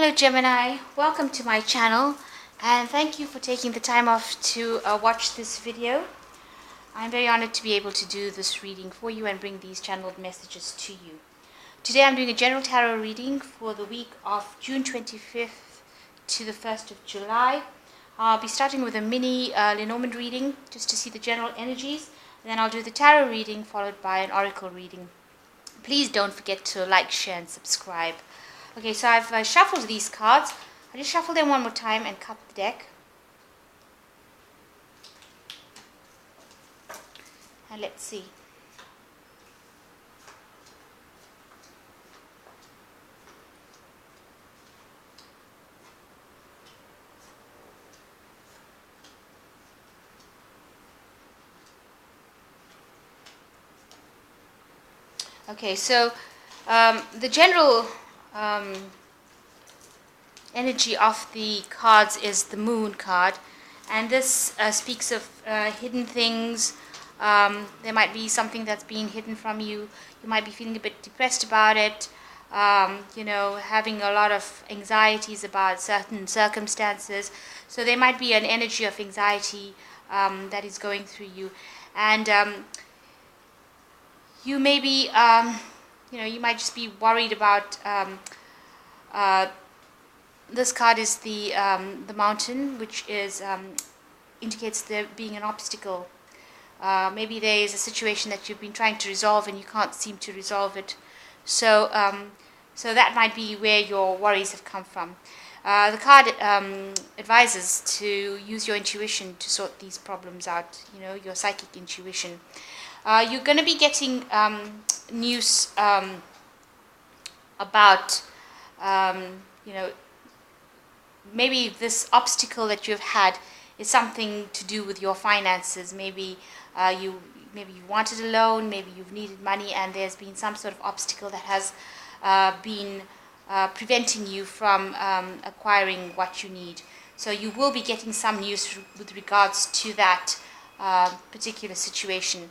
Hello Gemini, welcome to my channel and thank you for taking the time off to watch this video. I'm very honored to be able to do this reading for you and bring these channeled messages to you. Today I'm doing a general tarot reading for the week of June 25th to the 1st of July. I'll be starting with a mini Lenormand reading just to see the general energies, and then I'll do the tarot reading followed by an oracle reading. Please don't forget to like, share and subscribe. Okay, so I've shuffled these cards. I'll just shuffle them one more time and cut the deck. And let's see. Okay, so the general energy of the cards is the Moon card, and this speaks of hidden things. There might be something that's being hidden from you. You might be feeling a bit depressed about it, having a lot of anxieties about certain circumstances. So there might be an energy of anxiety that is going through you, and you may be you might just be worried about this card is the mountain, which is indicates there being an obstacle. Maybe there is a situation that you've been trying to resolve and you can't seem to resolve it. So that might be where your worries have come from. The card advises to use your intuition to sort these problems out, your psychic intuition. You're going to be getting news about, maybe this obstacle that you've had is something to do with your finances. Maybe you wanted a loan, maybe you've needed money, and there's been some sort of obstacle that has been preventing you from acquiring what you need. So you will be getting some news with regards to that particular situation.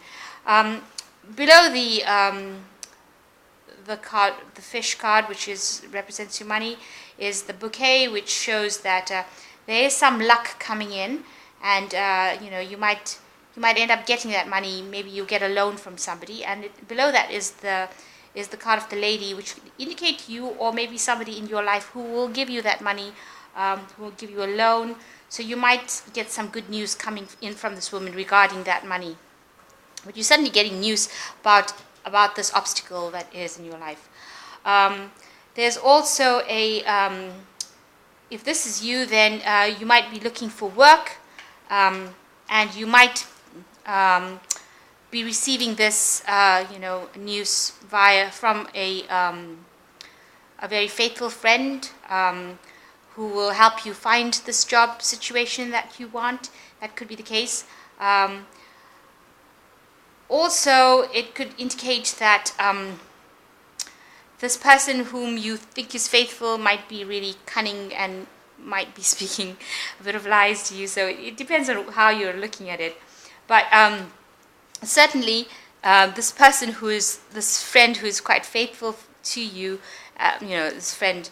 Below the card, the fish card, which represents your money, is the bouquet, which shows that there is some luck coming in, and you might end up getting that money. Maybe you get a loan from somebody, and below that is the card of the lady, which indicate you or maybe somebody in your life who will give you that money, who will give you a loan. So you might get some good news coming in from this woman regarding that money. But you're suddenly getting news about this obstacle that is in your life. There's also if this is you, then you might be looking for work, and you might be receiving this, news from a very faithful friend who will help you find this job situation that you want. That could be the case. Also, it could indicate that this person whom you think is faithful might be really cunning and might be speaking a bit of lies to you. So it depends on how you're looking at it. But certainly, this person this friend who is quite faithful to you, this friend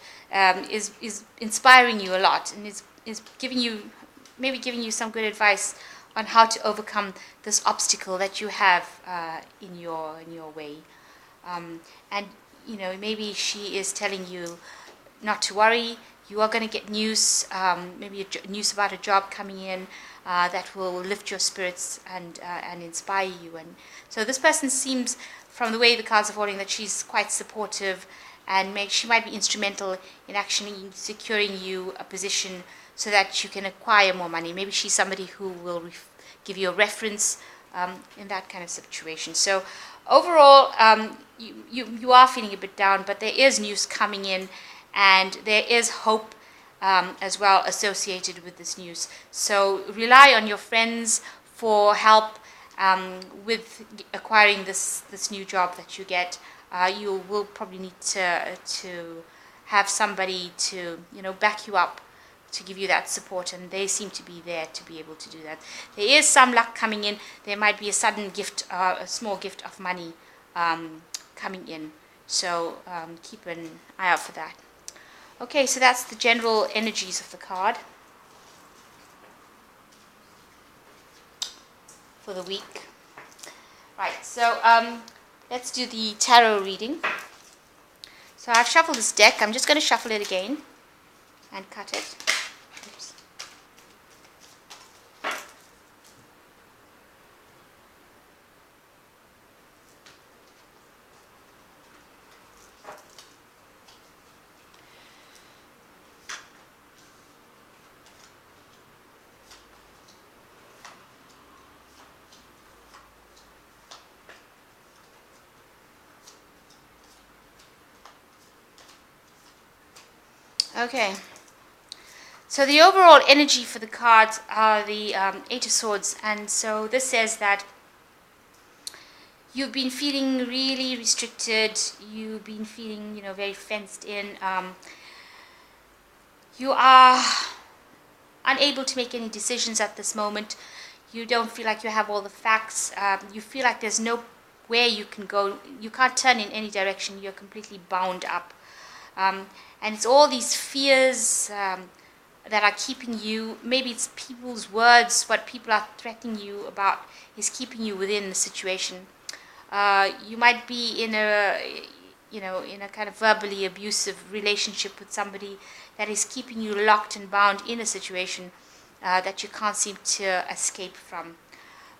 is inspiring you a lot, and is giving you some good advice on how to overcome this obstacle that you have in your way. And maybe she is telling you not to worry. You are going to get news, maybe news about a job coming in that will lift your spirits and inspire you. And so this person seems, from the way the cards are falling, that she's quite supportive, and she might be instrumental in actually securing you a position so that you can acquire more money. Maybe she's somebody who will give you a reference in that kind of situation. So overall, you are feeling a bit down, but there is news coming in, and there is hope as well associated with this news. So rely on your friends for help with acquiring this new job that you get. You will probably need to have somebody to back you up, to give you that support, and they seem to be there to be able to do that. There is some luck coming in. There might be a sudden gift, a small gift of money coming in. So keep an eye out for that. Okay, so that's the general energies of the card for the week. Right, so let's do the tarot reading. So I've shuffled this deck. I'm just going to shuffle it again and cut it. Oops. Okay, so the overall energy for the cards are the Eight of Swords, and so this says that you've been feeling really restricted, you've been feeling, very fenced in, you are unable to make any decisions at this moment, you don't feel like you have all the facts, you feel like there's nowhere you can go, you can't turn in any direction, you're completely bound up. And it's all these fears that are keeping you, maybe it's people's words, what people are threatening you about is keeping you within the situation. You might be in a kind of verbally abusive relationship with somebody that is keeping you locked and bound in a situation that you can't seem to escape from.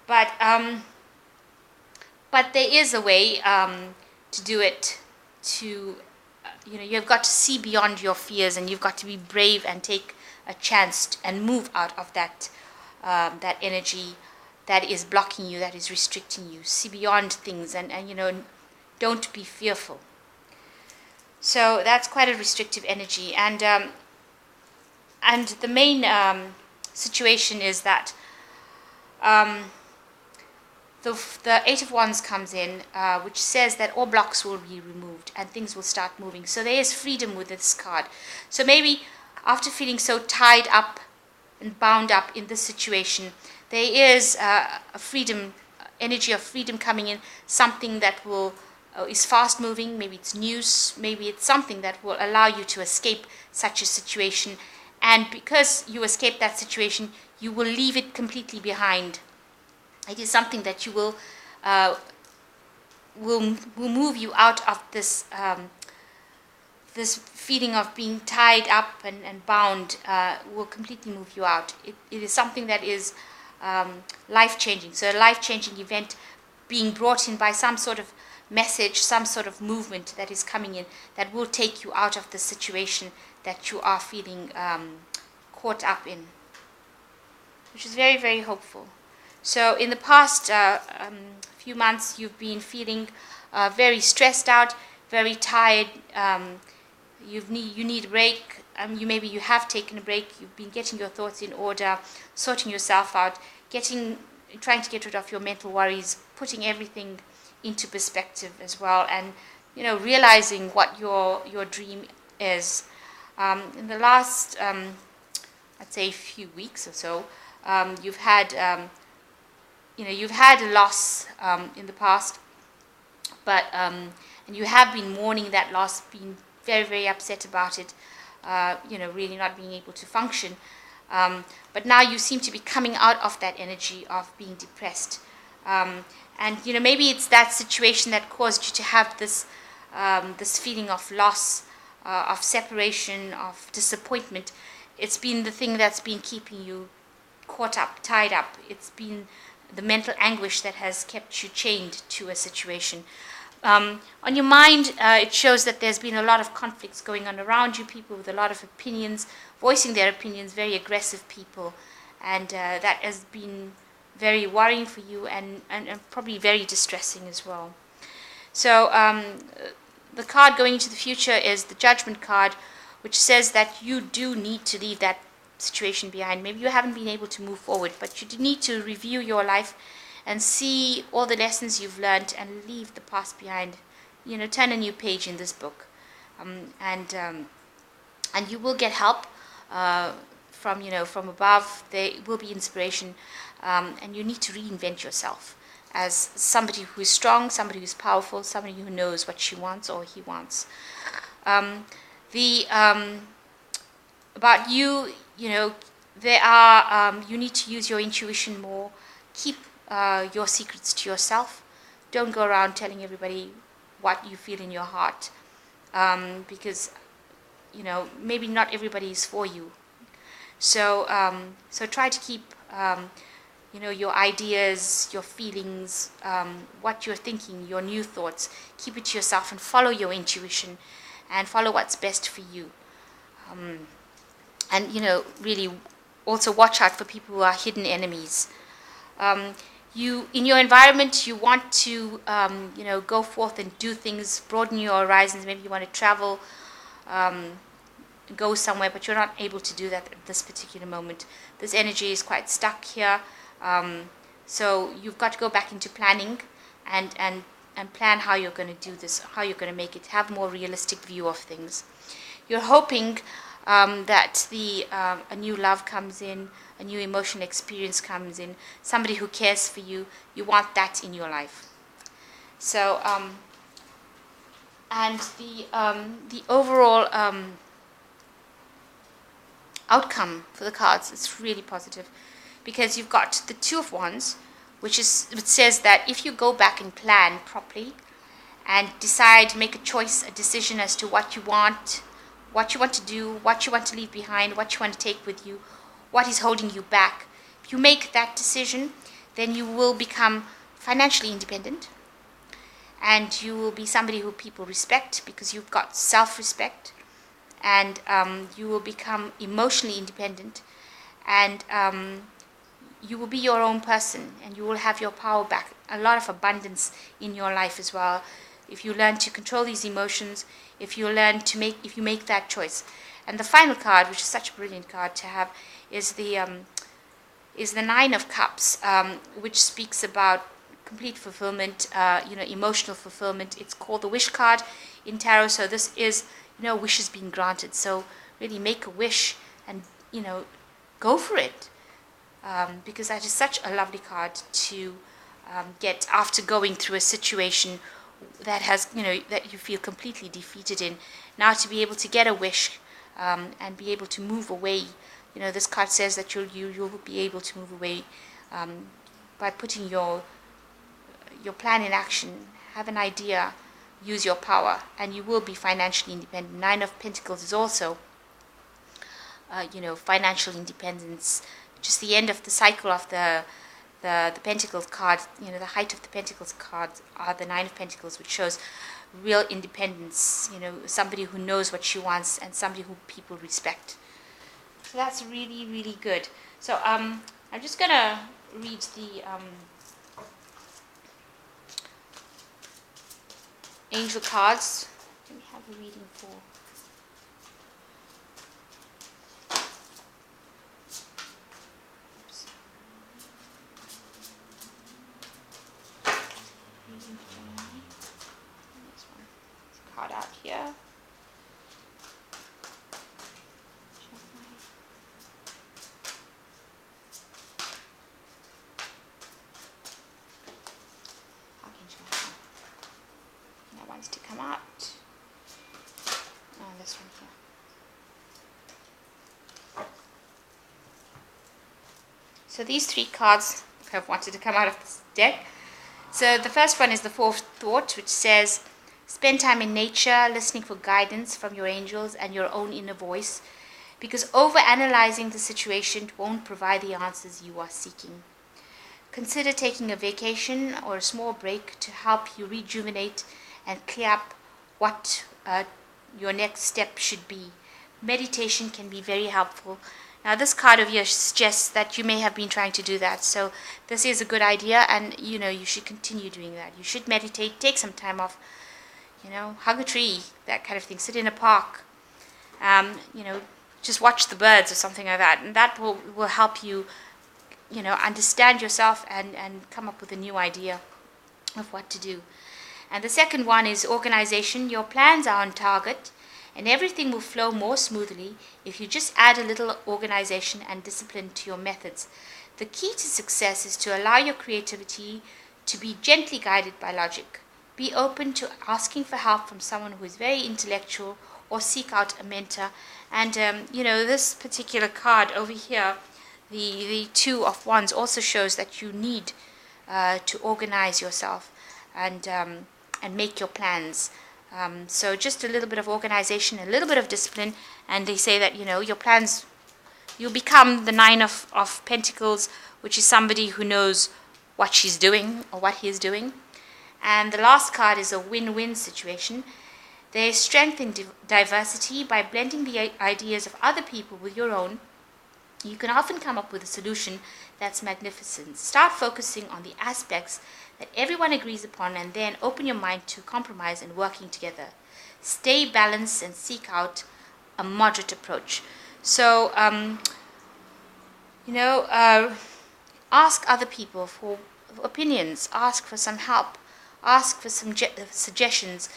But there is a way to do it, you've got to see beyond your fears, and you've got to be brave and take a chance and move out of that energy that is blocking you, that is restricting you. See beyond things, and don't be fearful. So that's quite a restrictive energy, and the main situation is that the Eight of Wands comes in, which says that all blocks will be removed and things will start moving. So there is freedom with this card. So maybe after feeling so tied up and bound up in this situation, there is a freedom, energy of freedom coming in, something that will is fast moving. Maybe it's news, maybe it's something that will allow you to escape such a situation. And because you escape that situation, you will leave it completely behind. It is something that you will move you out of this this feeling of being tied up and bound, will completely move you out. It is something that is life-changing. So a life-changing event being brought in by some sort of message, some sort of movement that is coming in that will take you out of the situation that you are feeling caught up in, which is very, very hopeful. So in the past few months, you've been feeling very stressed out, very tired. You need a break. Maybe you have taken a break. You've been getting your thoughts in order, sorting yourself out, trying to get rid of your mental worries, putting everything into perspective as well, and realizing what your dream is. In the last, I'd say, few weeks or so, you've had you've had a loss in the past, but and you have been mourning that loss, being very, very upset about it, really not being able to function. But now you seem to be coming out of that energy of being depressed. And maybe it's that situation that caused you to have this feeling of loss, of separation, of disappointment. It's been the thing that's been keeping you caught up, tied up. It's been the mental anguish that has kept you chained to a situation. On your mind, it shows that there's been a lot of conflicts going on around you, people with a lot of opinions, voicing their opinions, very aggressive people, and that has been very worrying for you and probably very distressing as well. So the card going into the future is the Judgment card, which says that you do need to leave that situation behind. Maybe you haven't been able to move forward, but you need to review your life and see all the lessons you've learned and leave the past behind. Turn a new page in this book, and you will get help from above. There will be inspiration, and you need to reinvent yourself as somebody who is strong, somebody who is powerful, somebody who knows what she wants or he wants. The about you, you know, there are you need to use your intuition more. Keep your secrets to yourself. Don't go around telling everybody what you feel in your heart, because you know maybe not everybody is for you. So so try to keep you know your ideas, your feelings, what you're thinking, your new thoughts. Keep it to yourself and follow your intuition, and follow what's best for you. And you know really also watch out for people who are hidden enemies. You in your environment you want to you know go forth and do things, broaden your horizons. Maybe you want to travel, go somewhere, but you're not able to do that at this particular moment. This energy is quite stuck here, so you've got to go back into planning and plan how you're going to do this, how you're going to make it, have more realistic view of things. You're hoping that a new love comes in, a new emotional experience comes in, somebody who cares for you. You want that in your life. So and the overall outcome for the cards is really positive, because you've got the Two of Wands, which says that if you go back and plan properly and decide, make a choice, a decision as to what you want to do, what you want to leave behind, what you want to take with you, what is holding you back. If you make that decision, then you will become financially independent, and you will be somebody who people respect because you've got self-respect, and you will become emotionally independent, and you will be your own person, and you will have your power back, a lot of abundance in your life as well. If you learn to control these emotions, if you make that choice. And the final card, which is such a brilliant card to have, is the Nine of Cups, which speaks about complete fulfillment, you know, emotional fulfillment. It's called the Wish card in tarot. So this is, you know, wishes being granted. So really make a wish and, you know, go for it, because that is such a lovely card to get after going through a situation that has, you know, that you feel completely defeated in. Now to be able to get a wish and be able to move away. You know, this card says that you'll be able to move away by putting your plan in action. Have an idea, use your power, and you will be financially independent. Nine of Pentacles is also, you know, financial independence. Just the end of the cycle of the Pentacles card. You know, the height of the Pentacles cards are the Nine of Pentacles, which shows real independence. You know, somebody who knows what she wants and somebody who people respect. So that's really, really good. So I'm just gonna read the angel cards. Let me have a reading for. Oops. Reading for this one. There's a card out here. To come out. Oh, this one here. So these three cards have wanted to come out of this deck. So the first one is the Fourth Thought, which says, spend time in nature, listening for guidance from your angels and your own inner voice, because over-analyzing the situation won't provide the answers you are seeking. Consider taking a vacation or a small break to help you rejuvenate and clear up what your next step should be. Meditation can be very helpful. Now this card of yours suggests that you may have been trying to do that, so this is a good idea, and you know you should continue doing that. You should meditate, take some time off, you know, hug a tree, that kind of thing, sit in a park, you know, just watch the birds or something like that, and that will help you, you know, understand yourself and come up with a new idea of what to do. And the second one is organization. Your plans are on target, and everything will flow more smoothly if you just add a little organization and discipline to your methods. The key to success is to allow your creativity to be gently guided by logic. Be open to asking for help from someone who is very intellectual or seek out a mentor. And this particular card over here, the Two of Wands, also shows that you need to organize yourself and make your plans. So just a little bit of organization, a little bit of discipline, and they say that your plans, you'll become the Nine of Pentacles, which is somebody who knows what she's doing or what he's doing. And the last card is a win-win situation. There's strength in diversity. By blending the ideas of other people with your own, you can often come up with a solution that's magnificent. Start focusing on the aspects that everyone agrees upon, and then open your mind to compromise and working together. Stay balanced and seek out a moderate approach. So, ask other people for opinions, ask for some help, ask for some suggestions.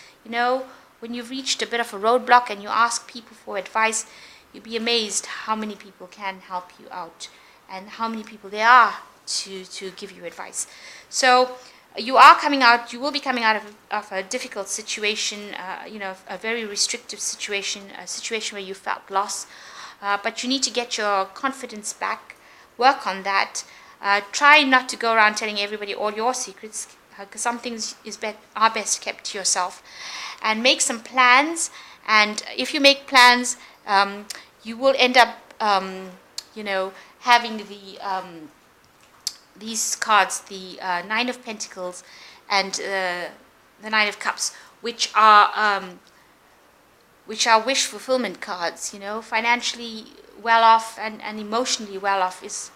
When you've reached a bit of a roadblock and you ask people for advice, you'll be amazed how many people can help you out and how many people there are to give you advice. So you will be coming out of a difficult situation, a very restrictive situation, a situation where you felt loss. But you need to get your confidence back, work on that. Try not to go around telling everybody all your secrets, because some things are best kept to yourself. And make some plans. And if you make plans, you will end up, having these cards, the Nine of Pentacles and the Nine of Cups, which are wish fulfillment cards. Financially well off and emotionally well off is,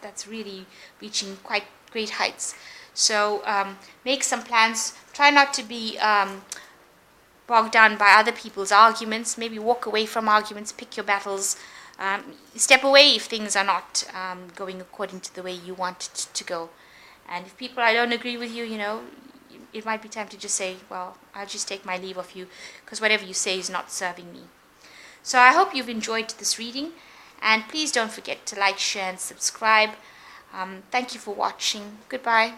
that's really reaching quite great heights. So make some plans. Try not to be bogged down by other people's arguments. Maybe walk away from arguments, pick your battles. Step away if things are not going according to the way you want it to go. And if people don't agree with you, it might be time to just say, well, I'll just take my leave of you, because whatever you say is not serving me. So I hope you've enjoyed this reading, and please don't forget to like, share, and subscribe. Thank you for watching. Goodbye.